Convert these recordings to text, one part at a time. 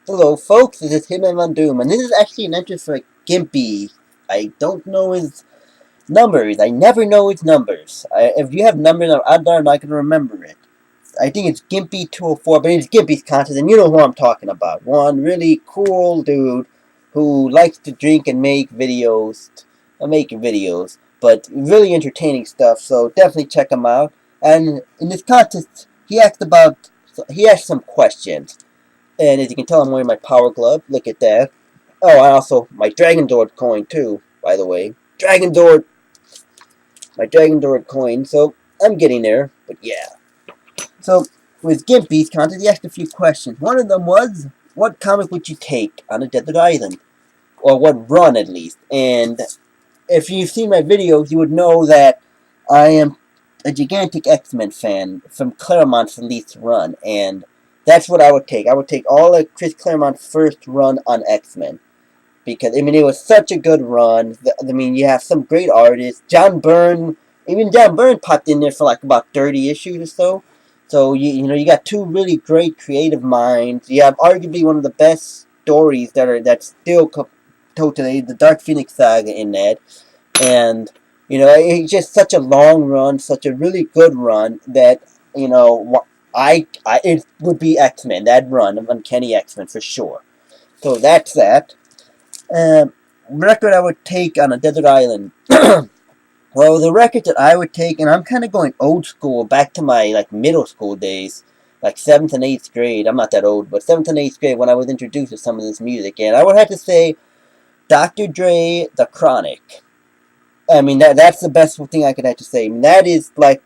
Hello, folks. This is Hitmanvondoom, and this is actually an entry for Gimpy. I don't know his numbers. I never know his numbers. If you have numbers, I'm not going to remember it. I think it's Gimpy 204, but it's Gimpy's contest, and you know who I'm talking about. One really cool dude who likes to drink and make videos, but really entertaining stuff. So definitely check him out. And in this contest, he asked some questions. And as you can tell, I'm wearing my power glove. Look at that. Oh, and also my Dragon Door coin too, by the way. My Dragon Door coin. So I'm getting there, but yeah. So with Gimpy's contest, he asked a few questions. One of them was, what comic would you take on a desert island? Or what run, at least. And if you've seen my videos, you would know that I am a gigantic X-Men fan from Claremont's least run, and that's what I would take. I would take all of Chris Claremont's first run on X-Men. Because, I mean, it was such a good run. I mean, you have some great artists. John Byrne popped in there for like about 30 issues or so. So, you got two really great creative minds. You have arguably one of the best stories that's still told today, the Dark Phoenix saga in that. And, it's just such a long run, such a really good run that, it would be X-Men, that run of Uncanny X-Men for sure. So that's that. Record I would take on a desert island. Well, the record that I would take, and I'm kind of going old school, back to my middle school days, like 7th and 8th grade. I'm not that old, but 7th and 8th grade when I was introduced to some of this music, and I would have to say Dr. Dre, The Chronic. I mean, that's the best thing I could have to say. I mean, that is like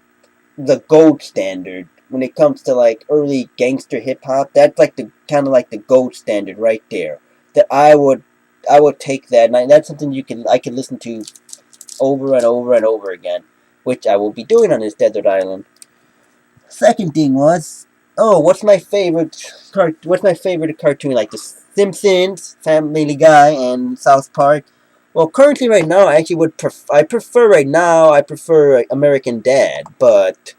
the gold standard when it comes to like early gangster hip hop. That's like the kind of like the gold standard right there. That I would take that, and that's something I can listen to over and over and over again, which I will be doing on this desert island. Second thing was, what's my favorite cartoon? Like The Simpsons, Family Guy, and South Park. Well, currently right now, I actually I prefer American Dad, but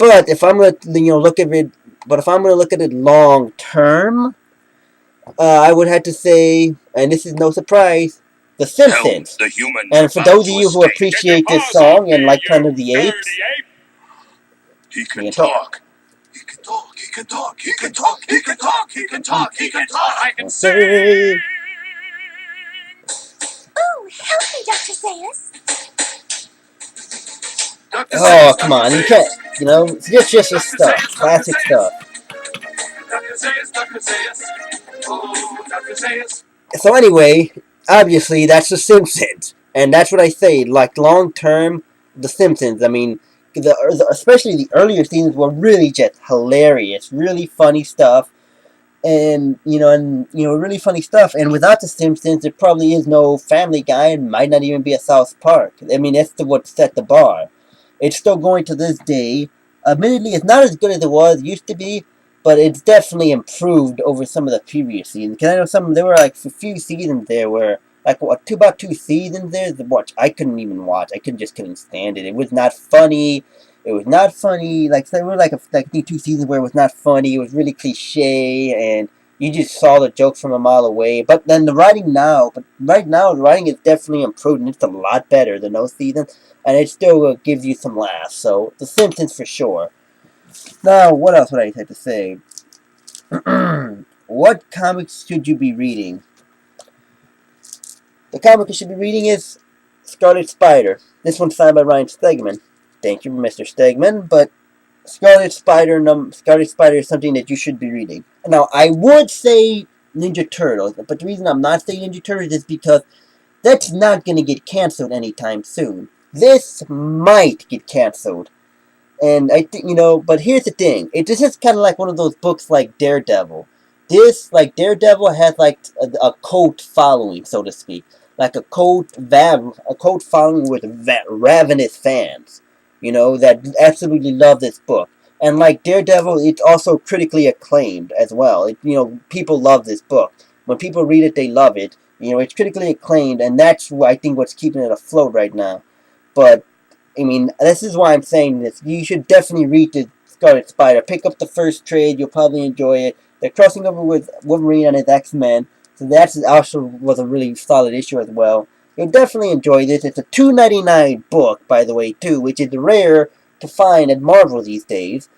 if I'm gonna if I'm gonna look at it long term, I would have to say, and this is no surprise, The Simpsons. And for those of you who appreciate this song and like Planet of the Apes, he can talk. He can talk. He can talk. He can talk. He can talk. He can talk. He can talk. I can sing. Oh, help me, Dr. Zayas. Oh, come on, you can't, it's just your stuff, classic stuff. Dr. Zayas, Dr. Zayas. Oh, Dr. Zayas. So anyway, obviously that's The Simpsons, and that's what I say. Like long term, The Simpsons. I mean, especially the earlier seasons were really just hilarious, really funny stuff, and really funny stuff. And without The Simpsons, there probably is no Family Guy, and might not even be a South Park. I mean, that's what set the bar. It's still going to this day. Admittedly, it's not as good as it used to be, but it's definitely improved over some of the previous seasons. Because I know there were like a few seasons there where, about 2 seasons there, I couldn't even watch. I just couldn't stand it. It was not funny. It was not funny. There were like 2 seasons where it was not funny. It was really cliche, and you just saw the jokes from a mile away. But then right now, the writing is definitely improved, and it's a lot better than those seasons. And it still gives you some laughs. So, The Simpsons for sure. Now, what else would I have to say? What comics should you be reading? The comic you should be reading is Scarlet Spider. This one's signed by Ryan Stegman. Thank you, Mr. Stegman. But Scarlet Spider is something that you should be reading. Now, I would say Ninja Turtles, but the reason I'm not saying Ninja Turtles is because that's not going to get canceled anytime soon. This might get canceled. And I think, but here's the thing. This is kind of like one of those books like Daredevil. Daredevil has a cult following, so to speak. Like a cult following with ravenous fans. That absolutely love this book. And like Daredevil, it's also critically acclaimed as well. People love this book. When people read it, they love it. It's critically acclaimed, and that's I think what's keeping it afloat right now. But I mean, this is why I'm saying this. You should definitely read the Scarlet Spider. Pick up the first trade. You'll probably enjoy it. They're crossing over with Wolverine and his X-Men, so that also was a really solid issue as well. You'll definitely enjoy this. It's a $2.99 book, by the way, too, which is rare to find at Marvel these days.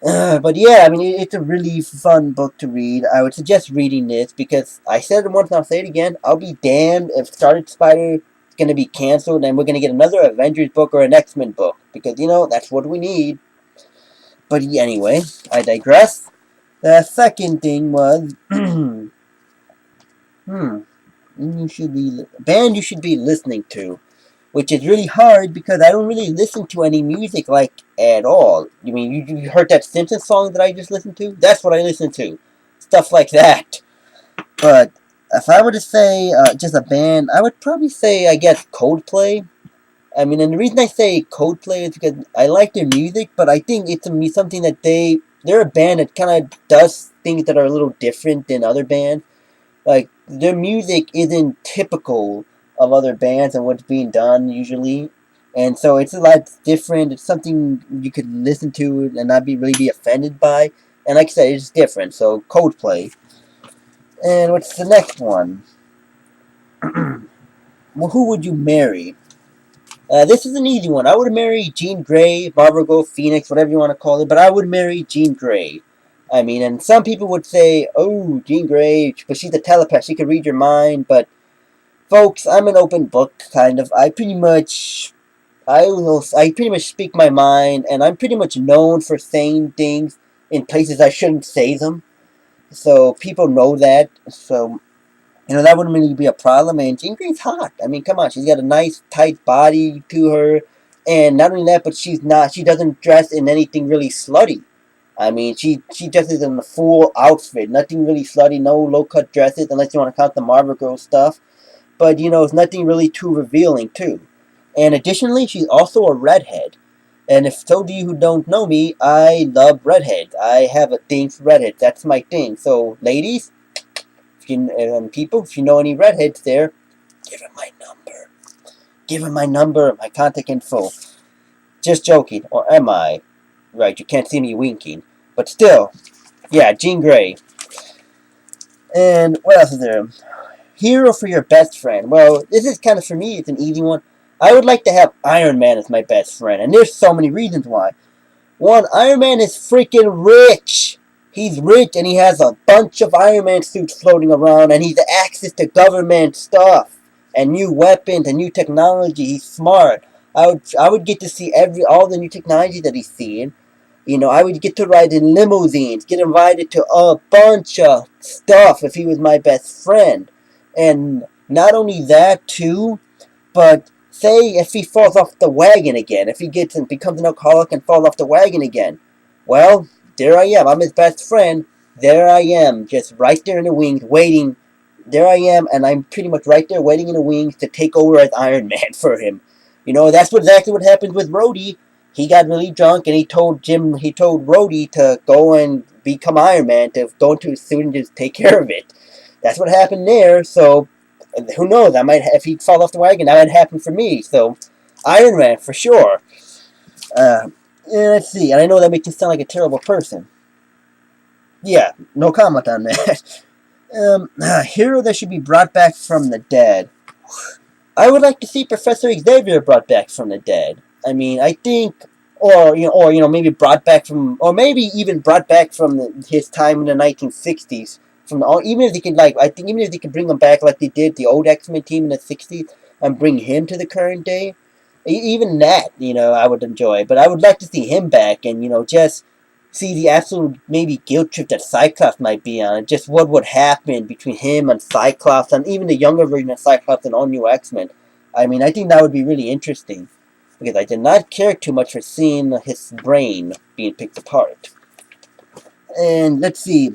But yeah, I mean, it's a really fun book to read. I would suggest reading this because I said it once and I'll say it again. I'll be damned if Scarlet Spider is going to be canceled and we're going to get another Avengers book or an X-Men book. Because, that's what we need. But anyway, I digress. The second thing was... you should be listening to. Which is really hard because I don't really listen to any music at all. You mean you heard that Simpsons song that I just listened to? That's what I listen to. Stuff like that. But if I were to say just a band, I would probably say, I guess, Coldplay. I mean, and the reason I say Coldplay is because I like their music, but I think it's something that they're a band that kind of does things that are a little different than other bands. Like, their music isn't typical of other bands and what's being done usually. And so it's a lot different. It's something you could listen to and not really be offended by. And like I said, it's different. So, Coldplay. And what's the next one? Well, who would you marry? This is an easy one. I would marry Jean Grey, Barbara Go, Phoenix, whatever you want to call it. But I would marry Jean Grey. I mean, and some people would say, oh, Jean Grey, but she's a telepath. She can read your mind. But, folks, I'm an open book, kind of. I pretty much speak my mind, and I'm pretty much known for saying things in places I shouldn't say them. So, people know that. So, that wouldn't really be a problem. And Jean Grey's hot. I mean, come on. She's got a nice, tight body to her. And not only that, but she doesn't dress in anything really slutty. I mean, she dresses in a full outfit. Nothing really slutty, no low-cut dresses, unless you want to count the Marvel Girl stuff. But, it's nothing really too revealing, too. And additionally, she's also a redhead. And if those of you who don't know me, I love redheads. I have a thing for redheads. That's my thing. So, ladies, people, if you know any redheads there, give them my number. Give them my number, my contact info. Just joking. Or am I? Right, you can't see me winking. But still, yeah, Jean Grey. And what else is there? Hero for your best friend. Well, this is kind of, for me, it's an easy one. I would like to have Iron Man as my best friend. And there's so many reasons why. One, Iron Man is freaking rich. He's rich and he has a bunch of Iron Man suits floating around. And he's access to government stuff. And new weapons and new technology. He's smart. I would get to see all the new technology that he's seeing. I would get to ride in limousines, get invited to a bunch of stuff if he was my best friend. And not only that, too, but say if he falls off the wagon again, if he becomes an alcoholic and falls off the wagon again. Well, there I am. I'm his best friend. There I am, just right there in the wings, waiting. There I am, and I'm pretty much right there waiting in the wings to take over as Iron Man for him. That's exactly what happened with Rhodey. He got really drunk and he told Rhodey to go and become Iron Man, to go into his suit and just take care of it. That's what happened there, so who knows, if he fall off the wagon, that might happen for me, so Iron Man, for sure. Let's see, and I know that makes you sound like a terrible person. Yeah, no comment on that. Hero that should be brought back from the dead. I would like to see Professor Xavier brought back from the dead. I mean, I think, or maybe brought back from, or maybe even brought back from his time in the 1960s. Even if they could, even if they could bring him back like they did the old X-Men team in the 60s and bring him to the current day, even that, I would enjoy. But I would like to see him back and, just see the absolute maybe guilt trip that Cyclops might be on, and just what would happen between him and Cyclops and even the younger version of Cyclops and all new X-Men. I mean, I think that would be really interesting. Because I did not care too much for seeing his brain being picked apart. And let's see.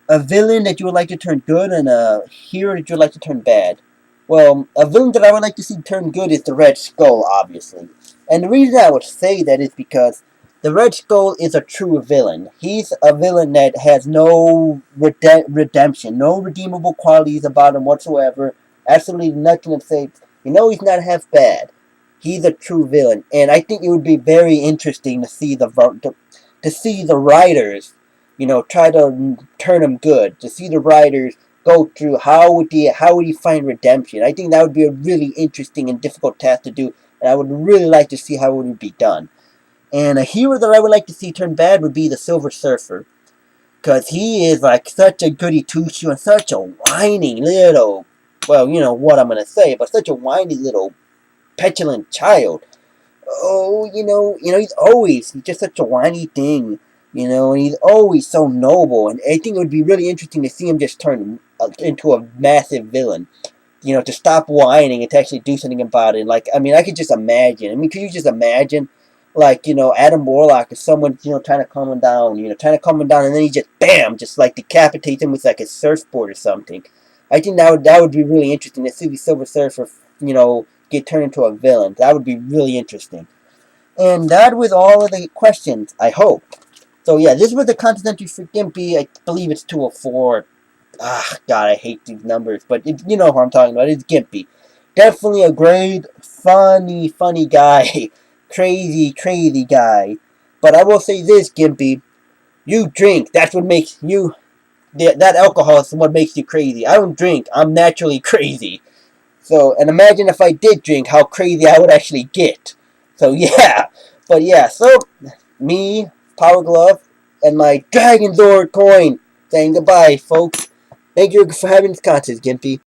A villain that you would like to turn good and a hero that you would like to turn bad. Well, a villain that I would like to see turn good is the Red Skull, obviously. And the reason I would say that is because the Red Skull is a true villain. He's a villain that has no redemption, no redeemable qualities about him whatsoever. Absolutely nothing to say. He's not half bad. He's a true villain, and I think it would be very interesting to see the writers try to turn him good. To see the writers go through how would he find redemption. I think that would be a really interesting and difficult task to do, and I would really like to see how it would be done. And a hero that I would like to see turn bad would be the Silver Surfer. Because he is like such a goody two-shoe and such a whiny little, well, you know what I'm going to say, but such a whiny little petulant child. Oh, he's just such a whiny thing, and he's always so noble. And I think it would be really interesting to see him just turn into a massive villain. To stop whining and to actually do something about it. Like, I mean, I could just imagine. I mean, could you just imagine, like, Adam Warlock, if someone, trying to calm him down, and then he just, bam, just, like, decapitates him with, like, a surfboard or something. I think that would be really interesting to see the Silver Surfer, get turned into a villain. That would be really interesting. And that was all of the questions, I hope. So, yeah, this was the content entry for Gimpy. I believe it's 204. God, I hate these numbers, but you know who I'm talking about. It's Gimpy. Definitely a great, funny guy. Crazy guy. But I will say this, Gimpy. You drink. That's what makes you... That alcohol is what makes you crazy. I don't drink. I'm naturally crazy. So, and imagine if I did drink, how crazy I would actually get. So, yeah. But, yeah, so, me, Power Glove, and my Dragon Zord coin saying goodbye, folks. Thank you for having this contest, Gimpy.